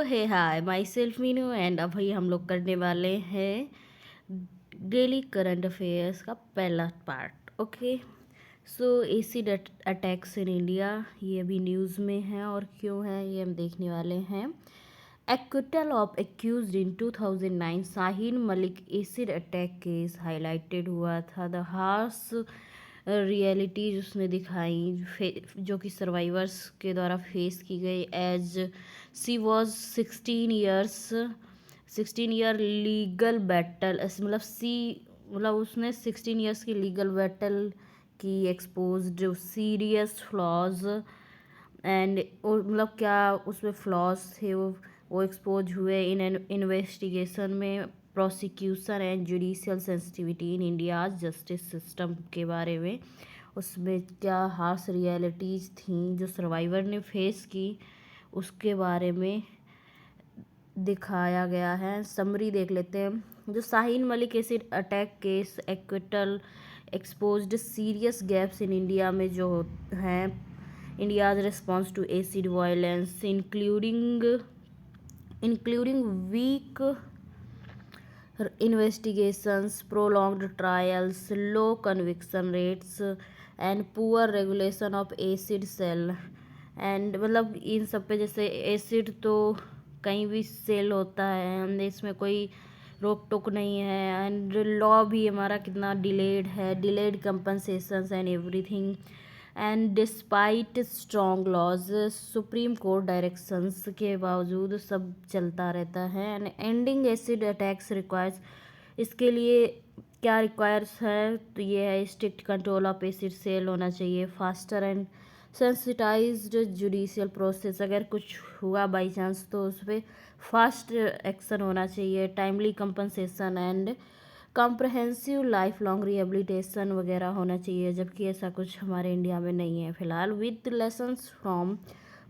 Hey hi myself Meenu and अभी हम लोग करने वाले हैं डेली करंट अफेयर्स का पहला part. Okay, so acid attacks in India, ये अभी न्यूज़ में है और क्यों है ये हम देखने वाले हैं। Acquittal of accused in 2009 Shaheen Malik acid attack case highlighted हुआ था। द हार्श रियलिटीज उसने दिखाई जो कि सर्वाइवर्स के द्वारा फेस की गई as she was 16 year legal battle, मतलब उसने 16 ईयर्स की लीगल बैटल की, एक्सपोज्ड सीरियस फ्लॉज एंड मतलब क्या उसमें फ्लॉज थे वो एक्सपोज हुए इन एन इन्वेस्टिगेशन में, prosecution and judicial sensitivity in India justice system के बारे में। उसमें क्या हार्श रियलिटीज़ थी जो सर्वाइवर ने फेस की उसके बारे में दिखाया गया है। समरी देख लेते हैं। जो Shaheen Malik acid attack case acquittal exposed serious gaps in India में जो हैं India's response to acid violence including weak investigations, prolonged trials, low conviction rates and poor regulation of acid cell। And मतलब इन सब पे जैसे एसिड तो कहीं भी सेल होता है, हमने इसमें कोई रोक टोक नहीं है। एंड लॉ भी हमारा कितना डिलेड है, delayed compensations and everything. And despite strong laws, Supreme Court directions के बावजूद सब चलता रहता है। And ending acid attacks requires, इसके लिए क्या रिक्वायर्स है तो ये है strict control of acid sale होना चाहिए, faster and sensitised judicial process, अगर कुछ हुआ बाई चांस तो उस पर फास्ट एक्शन होना चाहिए, timely compensation and comprehensive life long rehabilitation वगैरह होना चाहिए, जबकि ऐसा कुछ हमारे इंडिया में नहीं है फ़िलहाल। With lessons from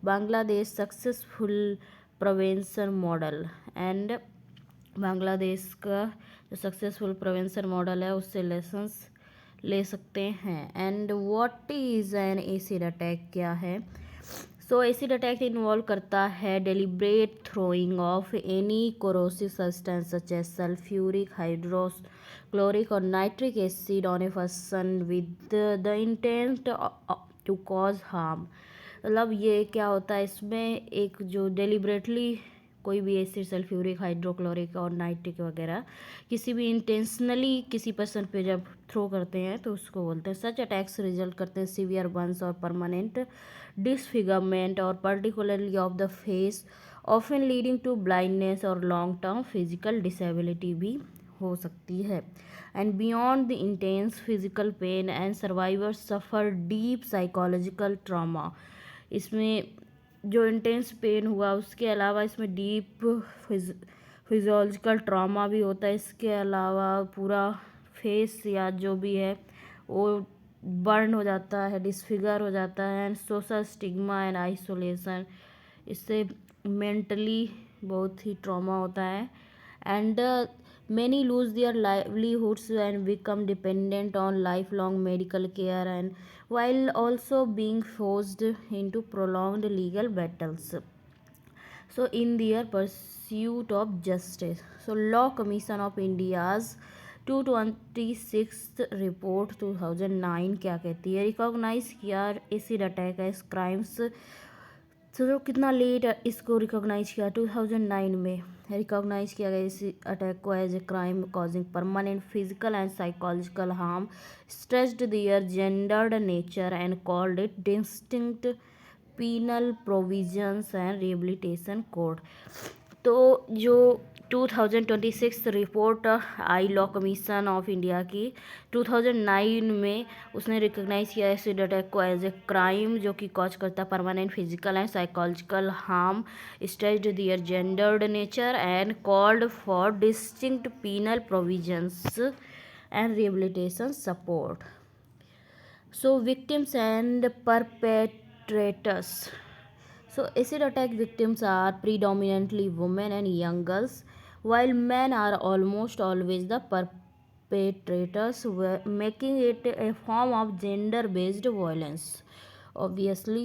Bangladesh successful prevention model, and Bangladesh का जो सक्सेसफुल प्रिवेंशन मॉडल है उससे लेसन्स ले सकते हैं। And what is an acid attack, क्या है? सो एसिड अटैक इन्वॉल्व करता है deliberate throwing of any corrosive substance such as sulphuric, hydrochloric और nitric acid on a person with the intent to cause harm. मतलब ये क्या होता है, इसमें एक जो डेलिब्रेटली कोई भी एसिड सल्फ्यूरिक, हाइड्रोक्लोरिक और नाइट्रिक वगैरह किसी भी इंटेंशनली किसी पर्सन पे जब थ्रो करते हैं तो उसको बोलते हैं। सच अटैक्स रिजल्ट करते हैं सीवियर बर्न्स और परमानेंट डिसफिगरमेंट और particularly of the face, often leading to blindness और लॉन्ग टर्म फिजिकल डिसेबिलिटी भी हो सकती है। And beyond the intense physical pain and survivors suffer deep psychological trauma. इसमें जो इंटेंस पेन हुआ उसके अलावा इसमें डीप फिजियोलॉजिकल ट्रॉमा भी होता है। इसके अलावा पूरा फेस या जो भी है वो बर्न हो जाता है, डिसफिगर हो जाता है। And social stigma and isolation, इससे मेंटली बहुत ही ट्रॉमा होता है। And many lose their livelihoods and become dependent on lifelong medical care and while also being forced into prolonged legal battles, so in their pursuit of justice। So law commission of india's 226th report 2009 क्या कहती है? Recognise किया acid attack as crimes. तो कितना late इसको recognise किया? 2009 में recognise किया गया इस अटैक को as a crime causing permanent physical and psychological harm, stressed their gendered nature and called it distinct penal provisions and rehabilitation code. तो जो 2026 रिपोर्ट आई लॉ कमीशन ऑफ इंडिया की 2009 में उसने रिकॉग्नाइज किया एसिड अटैक को as a crime जो कि कॉज करता है permanent physical and psychological harm, stressed their gendered nature and called for distinct penal provisions and rehabilitation support. So victims and perpetrators. So acid attack victims are predominantly women and young girls, while men are almost always the perpetrators, making it a form of gender-based violence. Obviously,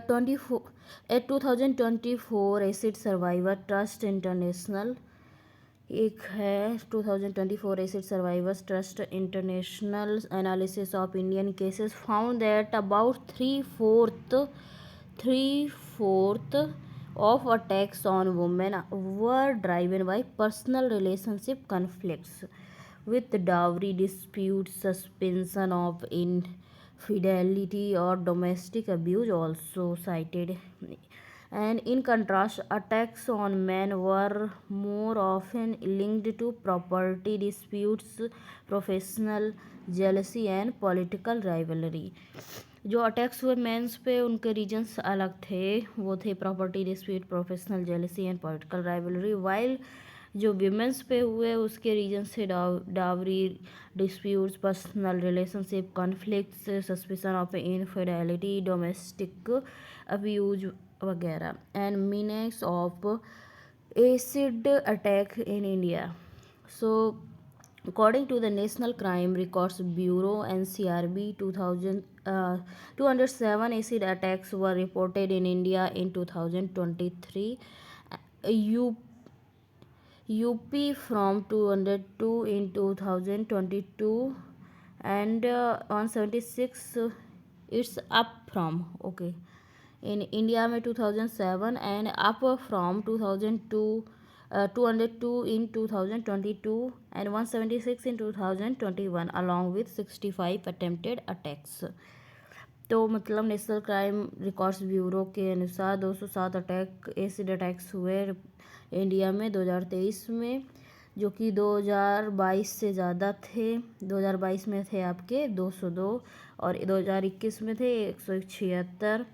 24 A 2024 acid survivor trust international, एक है 2024 acid survivors trust international analysis of Indian cases found that about three fourth of attacks on women were driven by personal relationship conflicts with dowry disputes, suspension of infidelity, or domestic abuse also cited. And in contrast, attacks on men were more often linked to property disputes, professional jealousy, and political rivalry. जो attacks हुए mens पे उनके reasons अलग थे, वो थे property dispute, professional jealousy and political rivalry, while जो womens पे हुए उसके रीजन से dowry disputes, personal relationship conflicts, suspicion of infidelity, domestic abuse वगैरह. And meanings of acid attack in India. So according to the National Crime Records Bureau (NCRB), 207 acid attacks were reported in India in 2023. UP from 202 in 2022, and 176 it's up from okay in India में 2007 and up from 2002, 202 in 2022 and 176 in 2021 along with 65 attempted attacks. तो मतलब national crime records bureau के अनुसार 207 acid attacks हुए India में 2023 में, जो कि 2022 से ज़्यादा थे. 2022 में थे आपके 202 और 2021 में थे 176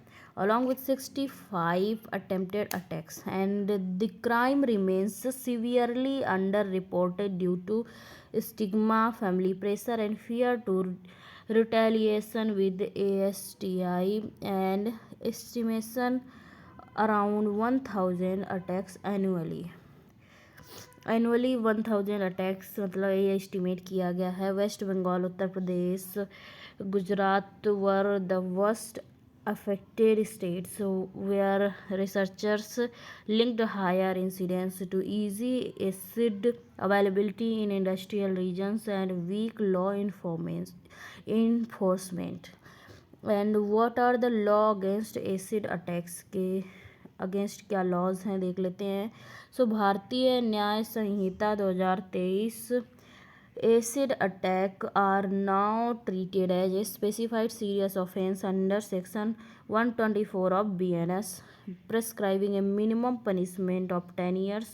along with 65 attempted attacks. And the crime remains severely underreported due to stigma, family pressure, and fear to retaliation with ASTI, and estimation around 1000 attacks annually. 1000 attacks मतलब ये एस्टिमेट किया गया है. West Bengal, Uttar Pradesh, Gujarat were the worst affected states where researchers linked higher incidence to easy acid availability in industrial regions and weak law enforcement. And what are the law against acid attacks के against क्या laws हैं देख लेते हैं. सो भारतीय न्याय संहिता 2023, acid attack are now treated as a specified serious offense under section 124 of BNS, prescribing a minimum punishment of 10 years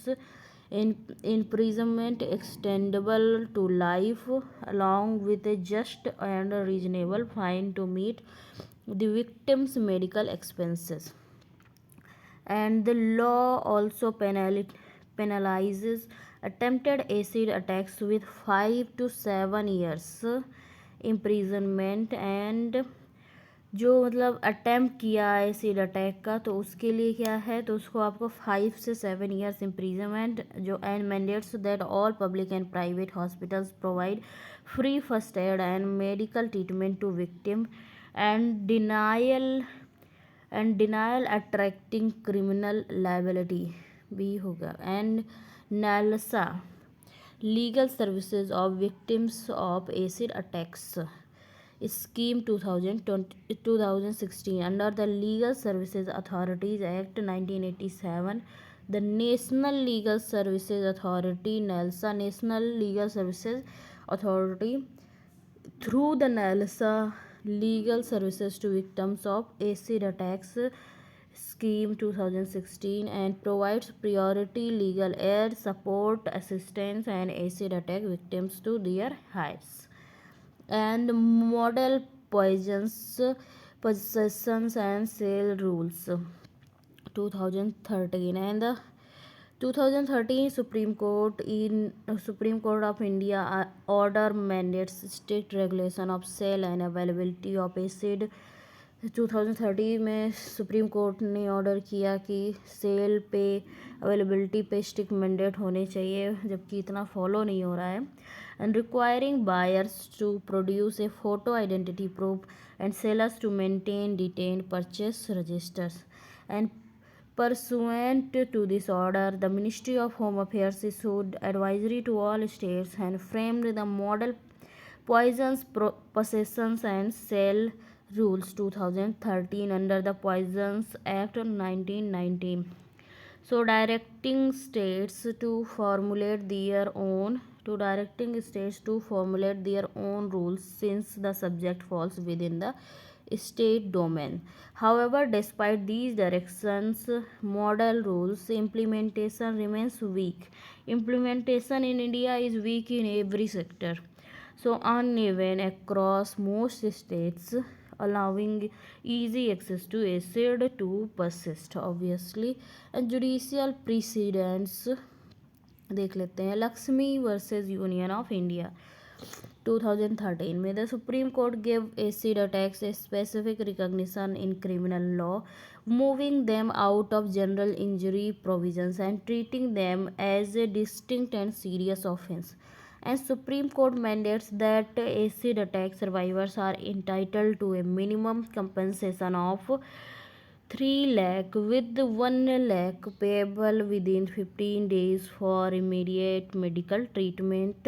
in imprisonment extendable to life, along with a just and reasonable fine to meet the victim's medical expenses. And the law also penalizes attempted acid attacks with 5 to 7 years imprisonment. and जो मतलब attempt किया acid attack का तो उसके लिए क्या है, तो उसको आपको 5 से 7 ईयर्स इम्प्रीजनमेंट जो and mandates that all public and private hospitals provide free first aid and medical treatment to victim and denial attracting criminal liability भी होगा. And NALSA legal services of victims of acid attacks scheme 2016 under the legal services authorities act 1987. The national legal services authority NALSA, national legal services authority through the NALSA Legal Services to Victims of Acid Attacks Scheme 2016 and provides priority legal aid, support, assistance and acid attack victims to their heirs. And model possessions and sale rules 2013. And the 2013 Supreme Court of India order mandates strict regulation of sale and availability of acid. 2013 में supreme court ने order किया कि cell पे availability पे strict mandate होने चाहिए, जबकि इतना फॉलो नहीं हो रहा है. And requiring buyers to produce a photo identity proof and sellers to maintain डिटेन purchase registers. And pursuant to this order, the Ministry of Home Affairs issued advisory to all states and framed the Model Poisons Possessions and Sale Rules 2013 under the Poisons Act 1919. So directing states to formulate their own rules since the subject falls within the state domain. However, despite these directions, model rules implementation remains weak. Implementation in India is weak in every sector, so uneven across most states, allowing easy access to acid to persist obviously. And judicial precedents देख लेते हैं. Lakshmi versus union of India 2013 में the Supreme Court gave acid attacks a specific recognition in criminal law, moving them out of general injury provisions and treating them as a distinct and serious offense. And Supreme Court mandates that acid attack survivors are entitled to a minimum compensation of 3 lakh with 1 lakh payable within 15 days for immediate medical treatment.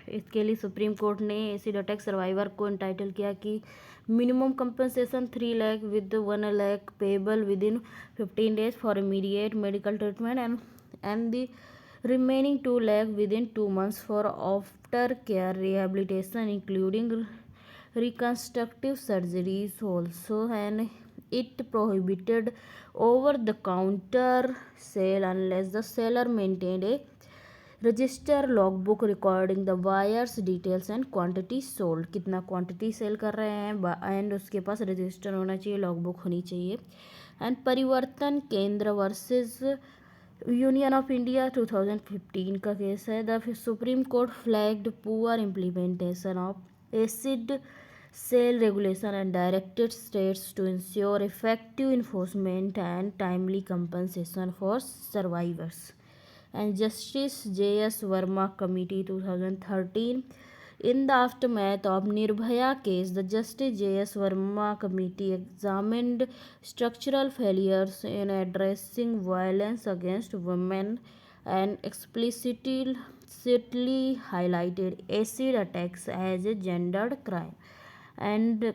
इसके लिए supreme court ने acid attack survivor को entitle किया कि minimum compensation 3 lakh with 1 lakh payable with in 15 days for immediate medical treatment and the remaining 2 lakh within 2 months for after care rehabilitation including reconstructive surgeries also. And it prohibited over the counter sale unless the seller maintained a register logbook recording the buyers details and quantity sold, कितना quantity sell कर रहे हैं and उसके पास register होना चाहिए, logbook होनी चाहिए. And परिवर्तन केंद्र वर्सेस यूनियन ऑफ इंडिया 2015 का केस है. The supreme court flagged poor implementation of acid sale regulation and directed states to ensure effective enforcement and timely compensation for survivors. And Justice J.S. Verma Committee 2013. In the aftermath of Nirbhaya case, the Justice J.S. Verma Committee examined structural failures in addressing violence against women and explicitly highlighted acid attacks as a gendered crime. And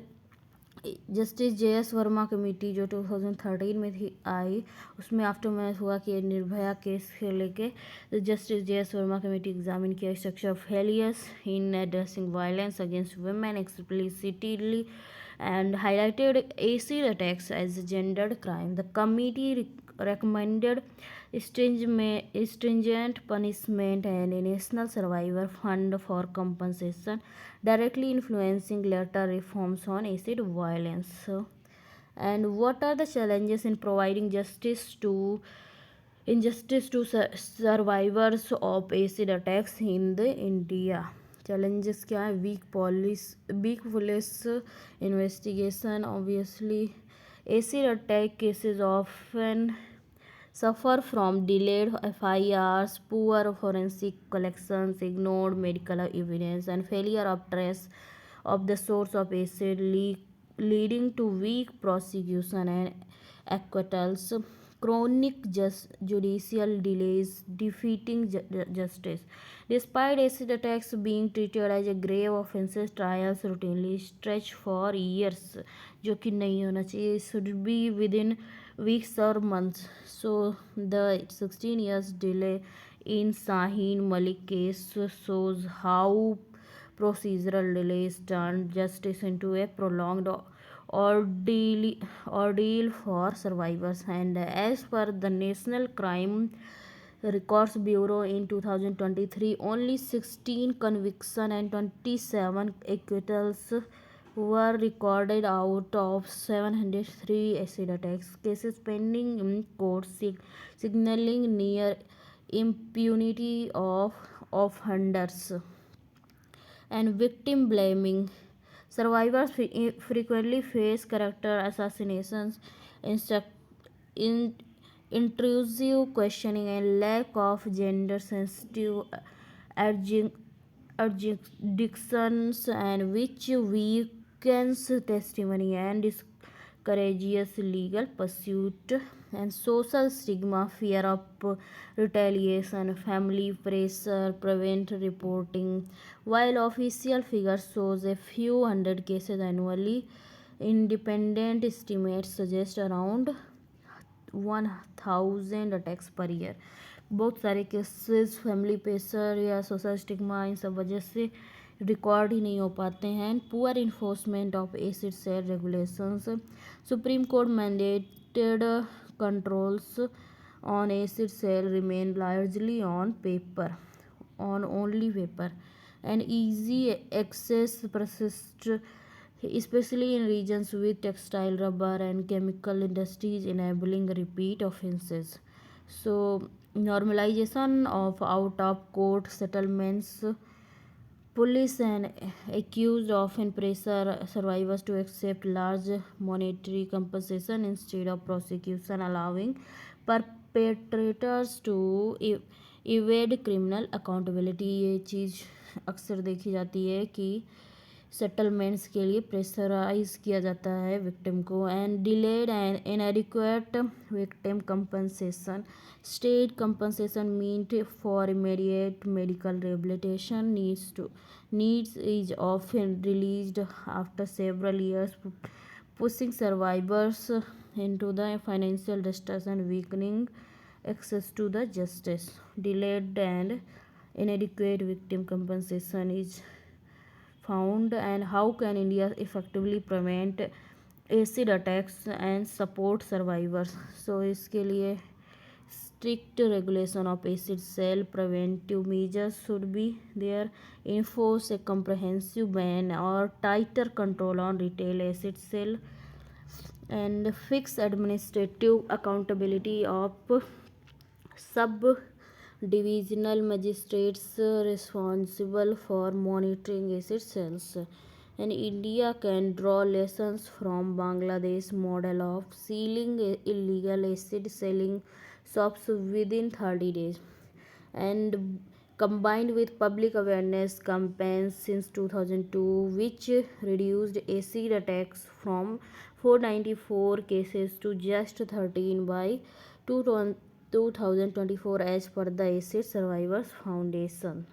justice J S. Verma committee जो 2013 में थी आई, उसमें after math हुआ कि Nirbhaya case के लेके justice J S. Verma committee examine किया structure of failures in addressing violence against women explicitly and highlighted acid attacks as a gendered crime. The committee recommended stringent punishment and a national survivor fund for compensation, directly influencing later reforms on acid violence. And what are the challenges in providing injustice to survivors of acid attacks in the India? Challenges क्या है? Weak police investigation obviously. Acid attack cases often suffer from delayed FIRs, poor forensic collections, ignored medical evidence, and failure of trace of the source of acid leading to weak prosecution and acquittals. Chronic judicial delays defeating justice. Despite acid attacks being treated as a grave offences, trials routinely stretch for years, जो कि नहीं होना चाहिए. Should be within weeks or months. So the 16 years delay in Shaheen Malik case shows how procedural delays turned justice into a prolonged ordeal for survivors. And as per the National Crime Records Bureau in 2023, only 16 convictions and 27 acquittals were recorded out of 703 acid attacks cases pending in court, signaling near impunity of offenders. And victim blaming. Survivors frequently face character assassinations, intrusive questioning, and lack of gender sensitive adjunctions, and which weakens testimony and courageous legal pursuit, and social stigma, fear of retaliation, family pressure, prevent reporting. While official figures shows a few hundred cases annually, independent estimates suggest around 1000 attacks per year. बहुत सारे cases family pressure या social stigma इन सब वजह से record ही नहीं हो पाते हैं. Poor enforcement of acid sale regulations. Supreme Court mandated controls on acid cell remain largely on only paper, and easy access persists, especially in regions with textile, rubber, and chemical industries, enabling repeat offenses. So, normalization of out of court settlements. Police and accused often pressure survivors to accept large monetary compensation instead of prosecution, allowing perpetrators to evade criminal accountability. ये चीज़ अक्सर देखी जाती है कि settlements के लिए pressurise किया जाता है विक्टिम को. And delayed and इनएडिक्वेट victim compensation. State compensation meant for immediate medical rehabilitation needs is often released after several years, pushing survivors into the financial distress and weakening access to the justice. Delayed and inadequate victim compensation is found, and how can India effectively prevent acid attacks and support survivors? So इसके लिए strict regulation of acid cell preventive measures should be there. Enforce a comprehensive ban or tighter control on retail acid cell, and fix administrative accountability of sub divisional magistrates responsible for monitoring acid cells. And India can draw lessons from Bangladesh model of sealing illegal acid selling shops within 30 days, and combined with public awareness campaigns since 2002, which reduced acid attacks from 494 cases to just 13 by 2024 as per the Acid Survivors Foundation.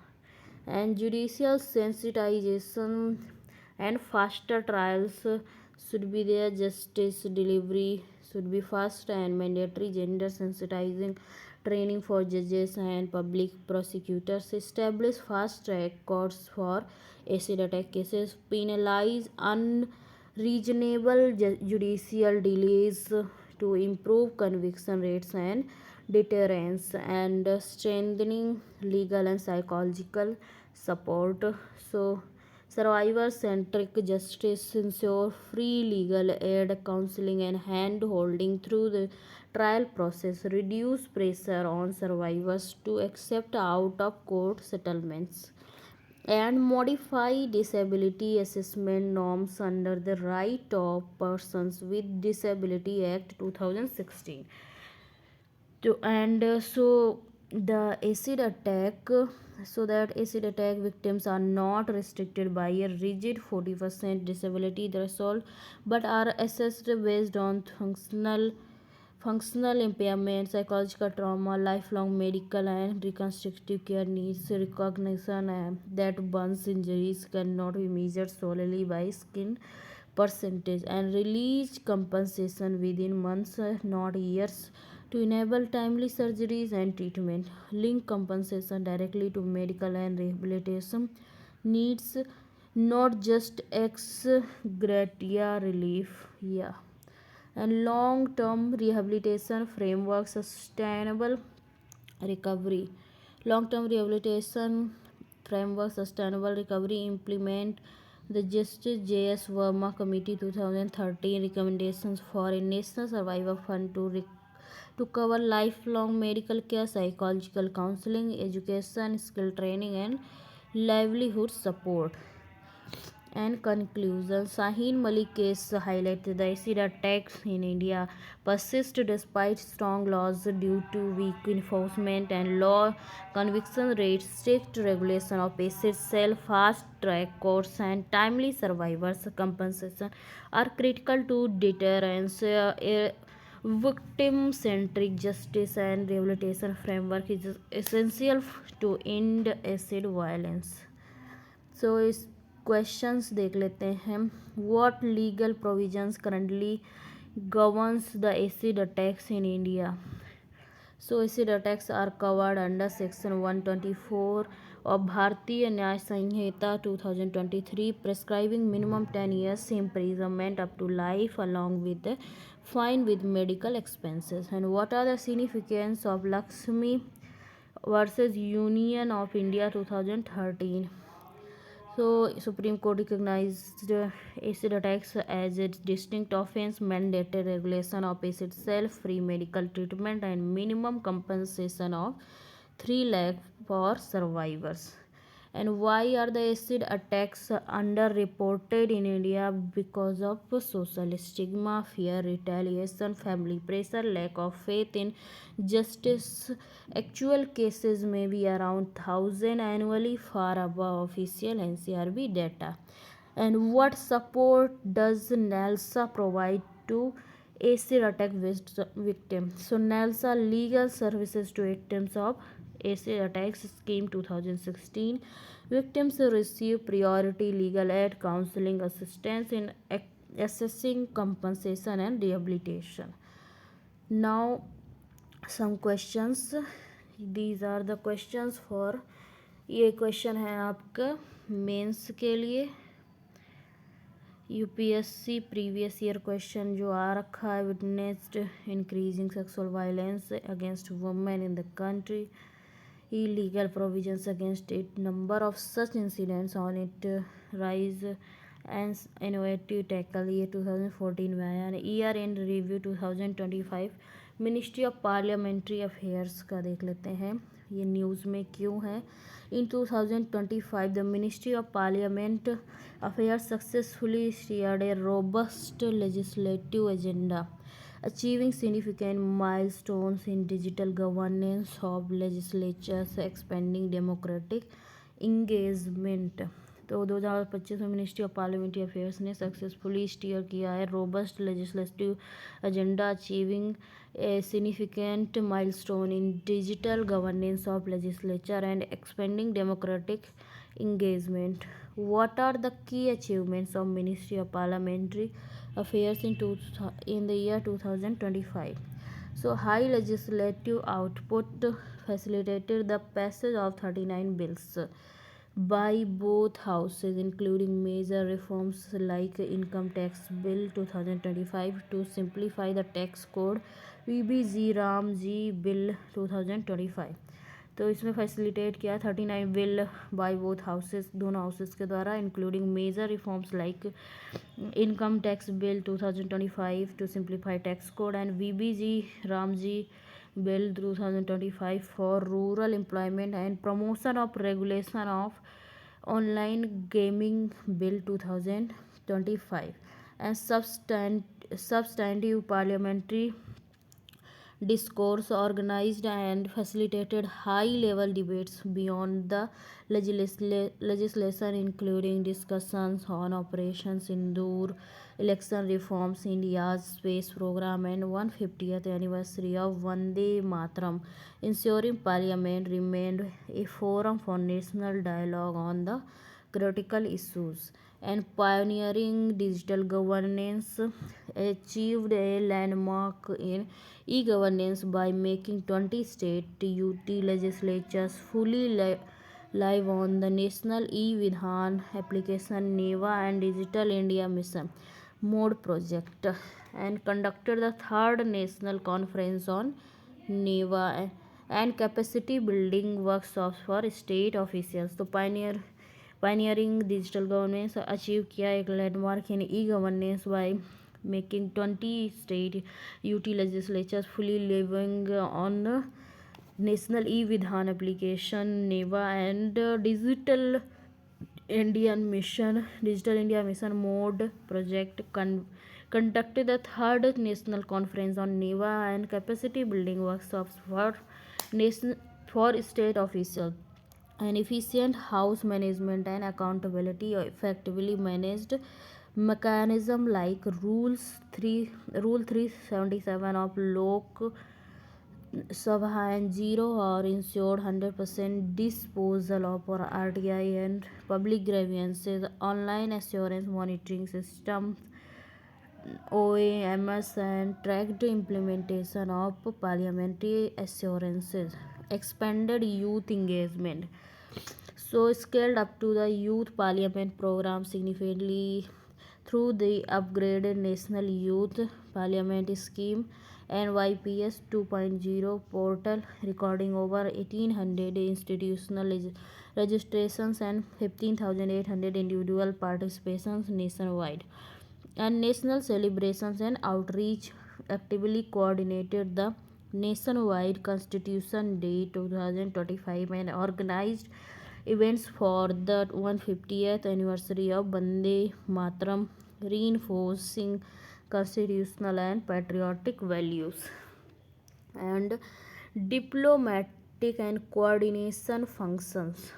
And judicial sensitization and faster trials should be there. Justice delivery should be fast, and mandatory gender sensitizing training for judges and public prosecutors. Establish fast track courts for acid attack cases. Penalize unreasonable judicial delays to improve conviction rates and deterrence, and strengthening legal and psychological support. So, survivor centric justice ensure free legal aid, counseling, and hand holding through the trial process, reduce pressure on survivors to accept out of court settlements, and modify disability assessment norms under the Right of Persons with Disability Act 2016. So the acid attack, so that acid attack victims are not restricted by a rigid 40% disability threshold, but are assessed based on functional impairment, psychological trauma, lifelong medical and reconstructive care needs. Recognition that burns injuries cannot be measured solely by skin percentage, and release compensation within months, not years, to enable timely surgeries and treatment. Link compensation directly to medical and rehabilitation needs, not just ex gratia relief. Yeah. And long term rehabilitation framework, sustainable recovery. Long term rehabilitation framework, sustainable recovery, implement the Justice J.S. Verma Committee 2013 recommendations for a national survivor fund to cover lifelong medical care, psychological counseling, education, skill training, and livelihood support. And conclusion, Shaheen Malik case highlighted the acid attacks in India persist despite strong laws due to weak enforcement and low conviction rates. Strict regulation of acid sale, fast track courts, and timely survivors compensation are critical to deterrence. Victim centric justice and rehabilitation framework is essential to end acid violence. सो इस questions देख लेते हैं. What legal provisions currently governs the acid attacks in India. So acid attacks are covered under section 124 of Bharatiya Nyaya Sanhita 2023, prescribing minimum 10 years imprisonment up to life along with the fine with medical expenses. And what are the significance of Lakshmi versus Union of India 2013? So, Supreme Court recognized acid attacks as a distinct offense, mandated regulation of acid sale, free medical treatment, and minimum compensation of 3 lakh for survivors. And why are the acid attacks underreported in India? Because of social stigma, fear, retaliation, family pressure, lack of faith in justice. Actual cases may be around 1,000 annually, far above official NCRB data. And what support does NALSA provide to acid attack victims? So NALSA legal services to victims of acid attacks scheme 2016. Victims receive priority legal aid, counseling assistance in assessing compensation and rehabilitation. Now some questions. These are the questions for, ये question है आपका mains के लिए. UPSC previous year question जो आ रखा है, witnessed increasing sexual violence against women in the country, illegal provisions against it, number of such incidents on it rise and innovative tackle, ये 2014 में आया. Year and review 2025 ministry of parliamentary affairs का देख लेते हैं, ये न्यूज़ में क्यों है. In 2025, the Ministry of Parliament Affairs successfully steered a robust legislative agenda, achieving significant milestones in digital governance of legislatures, expanding democratic engagement. तो 2025 में मिनिस्ट्री ऑफ पार्लियामेंट्री अफेयर्स ने सक्सेसफुली स्टीयर किया है robust legislative agenda, achieving a significant milestone in digital governance of legislature and expanding democratic engagement. What are the key achievements of Ministry of Parliamentary Affairs in the year 2025? So, high legislative output facilitated the passage of 39 bills by both houses, including major reforms like Income Tax Bill 2025 to simplify the tax code, VBG Ramji Bill 2025. तो इसमें facilitate किया 39 bill by both houses, दोनों houses के द्वारा, including major reforms like income tax bill 2025 to simplify tax code and VBG RAM G bill 2025 for rural employment and promotion of regulation of online gaming bill 2025 and substantive parliamentary discourse organized and facilitated high-level debates beyond the legislation, including discussions on Operation Sindoor, election reforms, India's space program, and 150th anniversary of Vande Mataram, ensuring Parliament remained a forum for national dialogue on the critical issues. And pioneering digital governance, achieved a landmark in e-governance by making 20 state UT legislatures fully live on the National e-Vidhan application, NEVA, and Digital India Mission Mode project, and conducted the third national conference on NEVA and capacity building workshops for state officials. तो pioneering digital governance achieve किया एक landmark in e governance by making 20 state UT legislatures fully living on national e Vidhan application, NeVA, and digital Indian Mission, Digital India Mission Mode project conducted the third national conference on NEVA and capacity building workshops nation, for state officials. An efficient house management and accountability effectively managed mechanism like Rule 377 of Lok Sabha and zero or ensured 100% disposal of RTI and public grievances, online assurance monitoring systems, OAMS, and tracked implementation of parliamentary assurances, expanded youth engagement. So, scaled up to the youth parliament program significantly through the upgraded National Youth Parliament Scheme NYPS 2.0 portal, recording over 1,800 institutional registrations and 15,800 individual participations nationwide. And national celebrations and outreach actively coordinated the nationwide Constitution Day 2025 and organized events for the 150th anniversary of Bande Mataram, reinforcing constitutional and patriotic values. And diplomatic and coordination functions,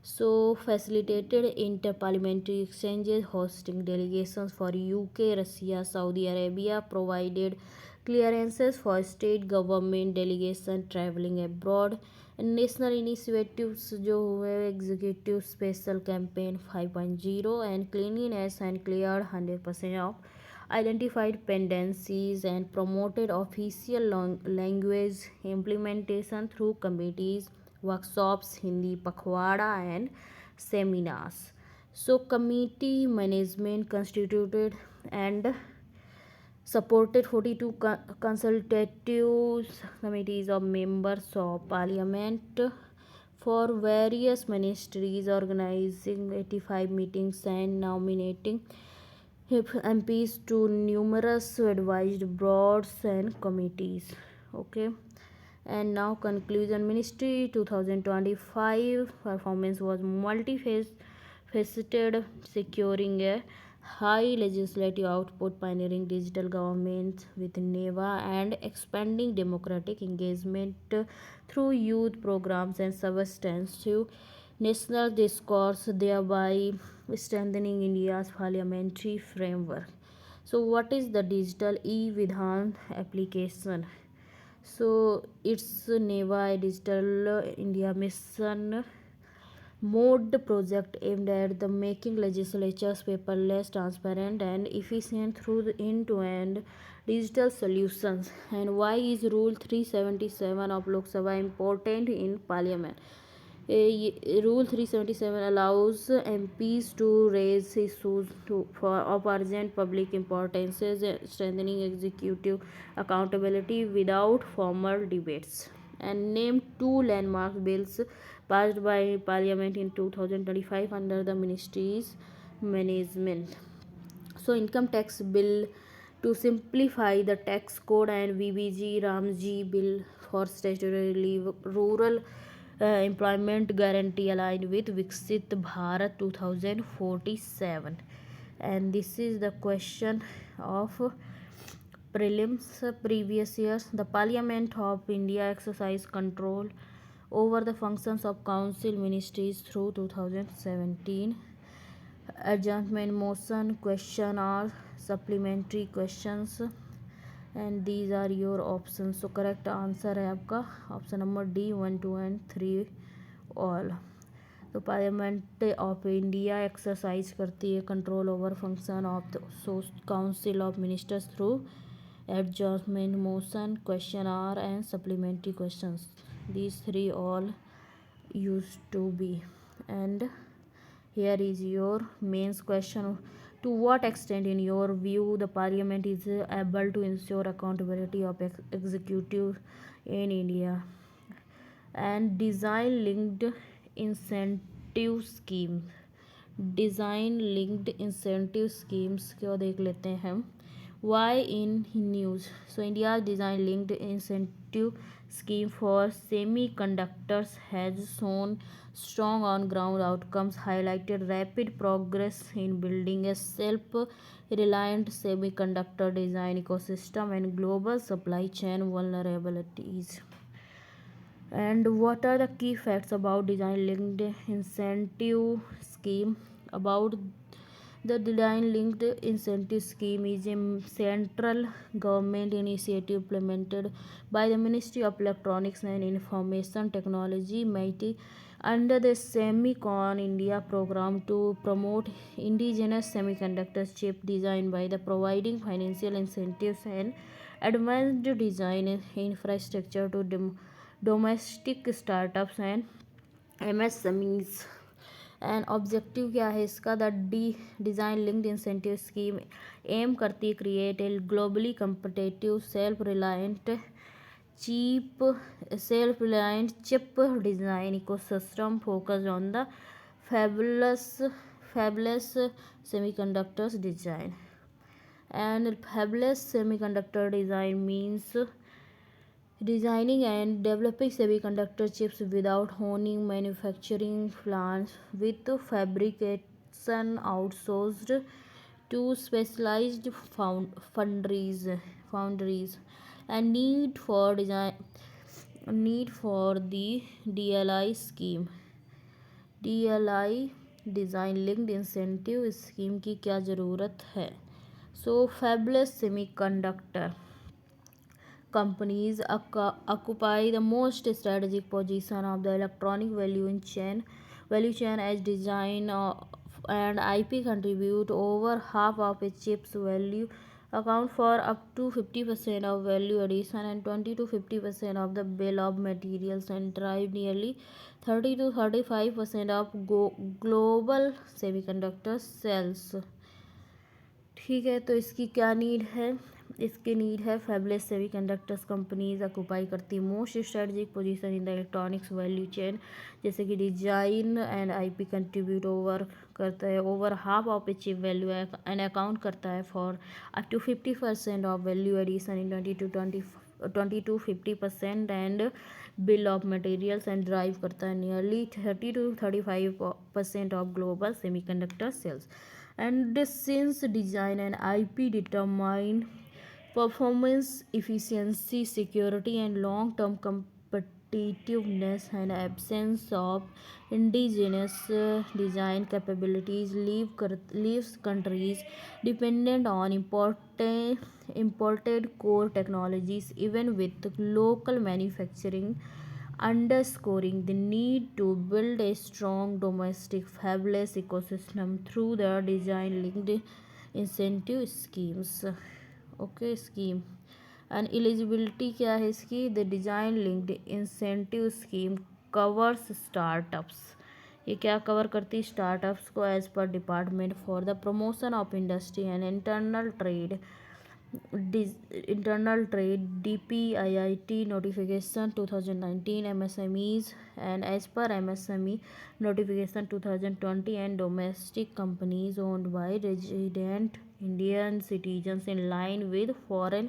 so facilitated interparliamentary exchanges, hosting delegations for UK, Russia, Saudi Arabia, provided clearances for state government delegation traveling abroad, and national initiatives जो हुए executive special campaign 5.0 and cleanliness and cleared 100% of identified pendencies and promoted official language implementation through committees, workshops, Hindi Pakhwada, and seminars. So, committee management constituted and supported 42 consultative committees of members of parliament for various ministries, organizing 85 meetings and nominating MPs to numerous advised boards and committees. Okay, and now conclusion. Ministry 2025 performance was multifaceted, securing a high legislative output, pioneering digital government with NEVA, and expanding democratic engagement through youth programs and substantive national discourse, thereby strengthening India's parliamentary framework. So, what is the digital e-Vidhan application? So, it's NEVA Digital India Mission Mode project aimed at the making legislatures paperless, transparent, and efficient through the end-to-end digital solutions. And why is Rule 377 of Lok Sabha important in Parliament? Rule 377 allows MPs to raise issues of urgent public importance, strengthening executive accountability without formal debates. And name two landmark bills passed by Parliament in 2025 under the Ministry's management. So, income tax bill to simplify the tax code, and VBG Ramji bill for statutory rural employment guarantee aligned with Viksit Bharat 2047. And this is the question of prelims previous years. The Parliament of India exercised control over the functions of council ministries through 2017. Adjournment motion, question or supplementary questions, and these are your options. So correct answer है आपका option number D 1, 2 and 3 all. तो parliament of India exercise करती है control over function of the council of ministers through adjournment motion, question hour, and supplementary questions. These three all used to be. And here is your mains question. To what extent, in your view, the Parliament is able to ensure accountability of executive in India? And design linked incentive scheme. Design linked incentive schemes को देख लेते हैं हम. Why in news? So India's design linked incentive incentive scheme for semiconductors has shown strong on-ground outcomes, highlighted rapid progress in building a self-reliant semiconductor design ecosystem and global supply chain vulnerabilities. And what are the key facts about design linked incentive scheme? About the design linked incentive scheme is a central government initiative implemented by the Ministry of Electronics and Information Technology (MeitY) under the Semicon India program to promote indigenous semiconductor chip design by the providing financial incentives and advanced design infrastructure to domestic startups and MSMEs. And objective क्या है इसका? The design linked incentive scheme aim करती है create a globally competitive self reliant chip design ecosystem focused on the fabless semiconductors design. And fabless semiconductor design means designing and developing semiconductor chips without owning manufacturing plants, with fabrication outsourced to specialized foundries, and need for the DLI scheme. DLI design linked incentive scheme की क्या ज़रूरत है? So fabless semiconductor companies occupy the most strategic position of the electronic value chain as design and IP contribute over half of a chip's value, account for up to 50% of value addition and 20 to 50% of the bill of materials, and drive nearly 30 to 35% of global semiconductor sales. ठीक है, तो इसकी क्या need है? इसकी need है fabless semiconductors companies occupy करती most strategic position in the electronics value chain, जैसे कि design and IP contribute over करता है over half of a chip value and account करता है for up to 50% of value addition in 20 to 50% and bill of materials, and drive करता है nearly 30 to 35% of global semiconductor sales. And since design and IP determine performance, efficiency, security, and long-term competitiveness, and absence of indigenous design capabilities leaves countries dependent on imported core technologies, even with local manufacturing, underscoring the need to build a strong domestic fabless ecosystem through the design linked incentive schemes. Okay scheme and eligibility क्या है इसकी? The design linked incentive scheme covers startups. ये क्या cover करती है? Startups को as पर department for the promotion of industry and internal trade DPIIT notification 2019, MSMEs and as per MSME notification 2020, and domestic companies owned by resident Indian citizens in line with foreign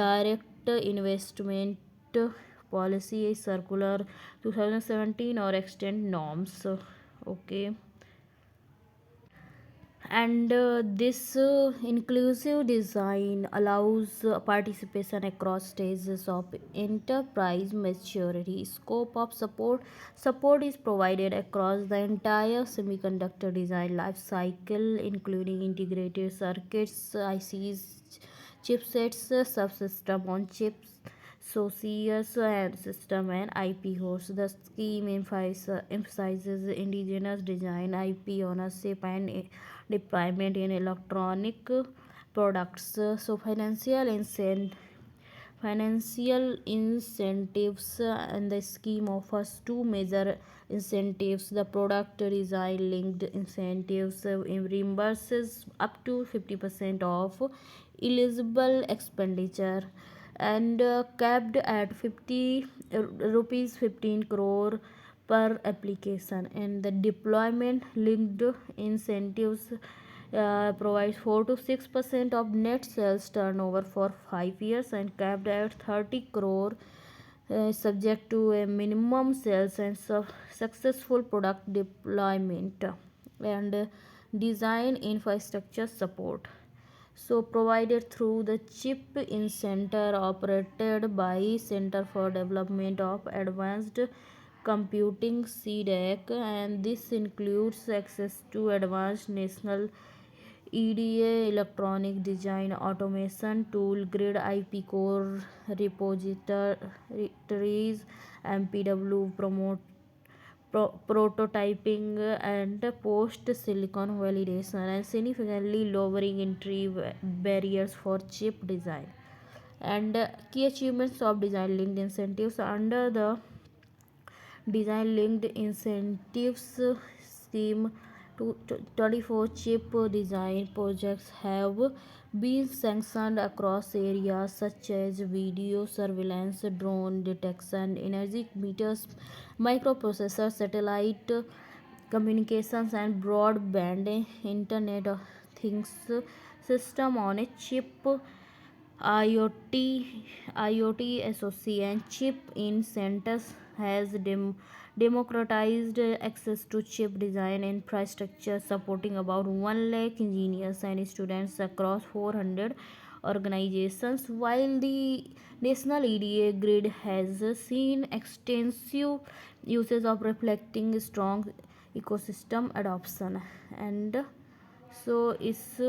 direct investment policy circular 2017 or extant norms. Okay. And this inclusive design allows participation across stages of enterprise maturity. Scope of support is provided across the entire semiconductor design life cycle, including integrated circuits, ICs, chipsets, subsystem on chips, SoCs and system, and IP hosts. The scheme emphasizes indigenous design, IP ownership, and deployment in electronic products. So financial incentives, and the scheme offers two major incentives. The product design linked incentives reimburses up to 50% of eligible expenditure, and capped at 50 rupees 15 crore per application. And the deployment linked incentives provides 4 to 6% of net sales turnover for 5 years, and capped at 30 crore subject to a minimum sales and successful product deployment and design infrastructure support. So provided through the chip in center operated by Center for Development of Advanced Computing CDAC, and this includes access to advanced national EDA electronic design automation tool, grid IP core repositories, MPW prototyping and post silicon validation, and significantly lowering entry barriers for chip design. And key achievements of design linked incentives. Under the design linked incentives scheme, 24 chip design projects have been sanctioned across areas such as video surveillance, drone detection, energy meters, microprocessors, satellite communications, and broadband internet of things system on a chip. IoT, IoT SoC and chip in centers has democratized access to chip design infrastructure, supporting about 1 lakh engineers and students across 400 organizations, while the national EDA grid has seen extensive uses of reflecting strong ecosystem adoption. And so it's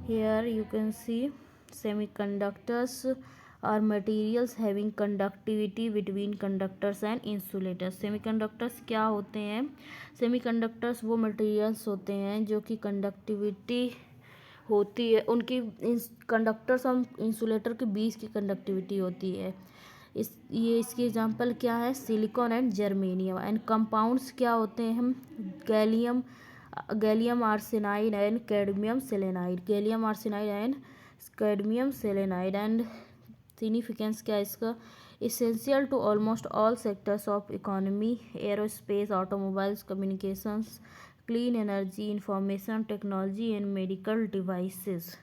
here you can see semiconductors are materials having conductivity between conductors and insulators. Semiconductors क्या होते हैं? Semiconductors वो materials होते हैं जो कि conductivity होती है उनकी, कंडक्टर्स और इंसुलेटर के बीच की कंडक्टिविटी होती है। इसकी एग्जांपल क्या है? Silicon and germanium. And compounds क्या होते हैं? हम gallium arsenide and cadmium selenide, gallium arsenide and cadmium selenide. And significance क्या है इसका? Essential to almost all sectors of economy, aerospace, automobiles, communications, clean energy, information technology and medical devices.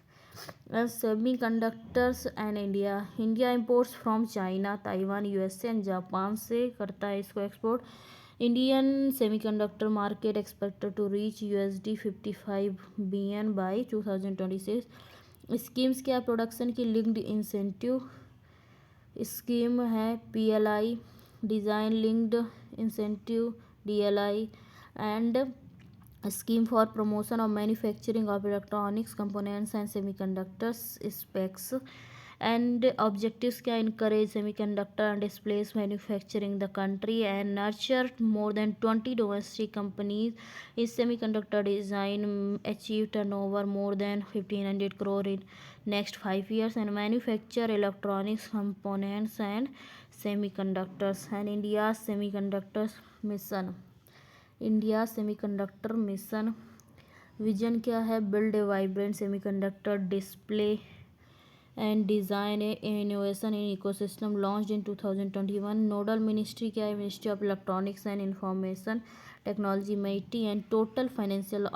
Semiconductors and India imports from China, Taiwan, USA and Japan से करता है इसको export. Indian semiconductor market expected to reach $55 billion by 2026। Schemes क्या? Production की linked incentive scheme है PLI, design linked incentive DLI, and scheme for promotion of manufacturing of electronics components and semiconductors specs। and objectives क्या? encourage semiconductor and displace manufacturing the country and nurture more than 20 domestic companies in semiconductor design, achieve turnover more than 1500 crore in next 5 years, and manufacture electronics components and semiconductors। and India's semiconductors mission, India semiconductor mission vision क्या है? Build a vibrant semiconductor display and design a innovation in ecosystem launch in 2021। Nodal ministry क्या है? Ministry of electronics and information technology MEITI। And total financial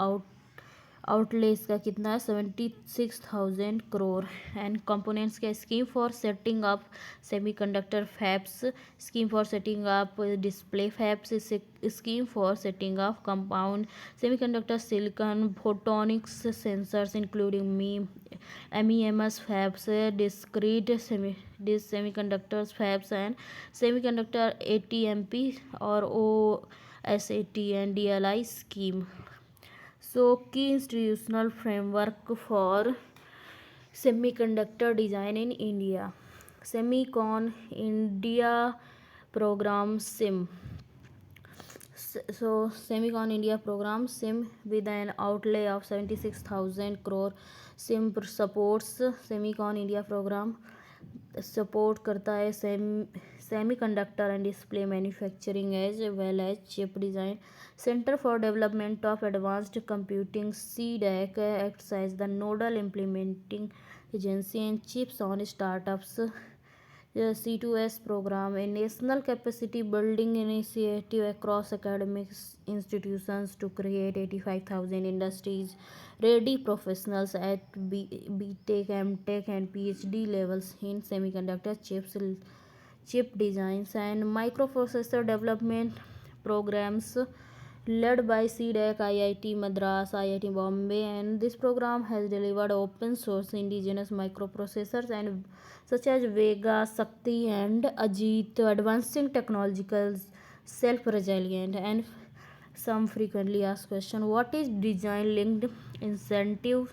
outlay इसका कितना है? 76,000 crore. And components क्या? Scheme for setting up semiconductor fabs, scheme for setting up display fabs, scheme for setting up compound semiconductor silicon photonics sensors including MEMS fabs, discrete semiconductors fabs, and semiconductor ATMP or OSAT and DLI scheme। So key institutional framework for semiconductor design in India: Semicon India program SIM। So Semicon India program SIM with an outlay of 76,000 crore। SIM supports Semicon India program support करता है semiconductor and display manufacturing as well as chip design. Centre for development of advanced computing CDAC acts as the nodal implementing agency and chips on startups. C2S program, a national capacity building initiative across academic institutions to create 85,000 industries ready professionals at BTech, MTech and PhD levels in semiconductor chip designs and microprocessor development programs led by CDEC, IIT Madras, IIT Bombay, and this program has delivered open source indigenous microprocessors and such as Vega, Sakti, and Ajit, advancing technological self-resilient. And some frequently asked question: what is design linked incentive?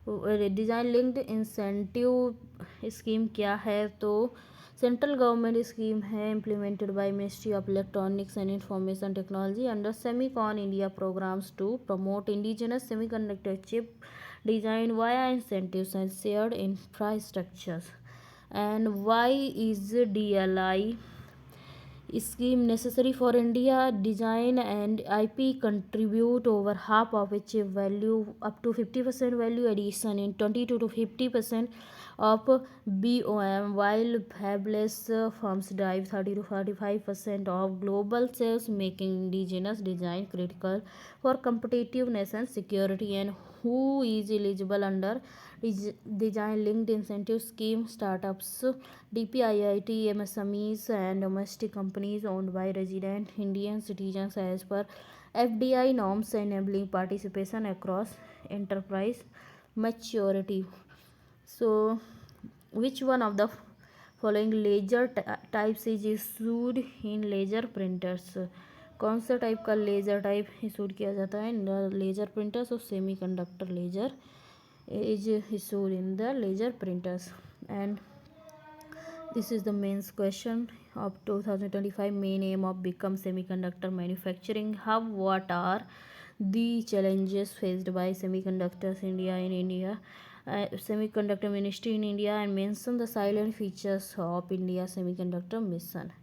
Design linked incentive scheme क्या है? तो central government scheme है implemented by ministry of electronics and information technology under Semicon India programmes to promote indigenous semiconductor chip design via incentives and shared infrastructures. And why is DLI scheme necessary for India? Design and IP contribute over half of its value, up to 50% value addition in 22 to 50% of BOM, while fabless firms drive 30 to 45% of global sales, making indigenous design critical for competitiveness and security. And who is eligible under design linked incentive scheme? Startups, DPIIT, MSMEs, and domestic companies owned by resident Indian citizens as per FDI norms, enabling participation across enterprise maturity. So, which one of the following laser types is issued in laser printers? कौन सा type का laser type issued किया जाता है in the laser printers? और semiconductor laser is issued in the laser printers. And this is the main question of 2025. Main aim of become semiconductor manufacturing hub. What are the challenges faced by semiconductors India? Semiconductor Ministry in India, and mention the silent features of India semiconductor mission.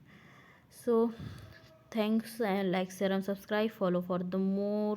So thanks, and like, share and subscribe. Follow for the more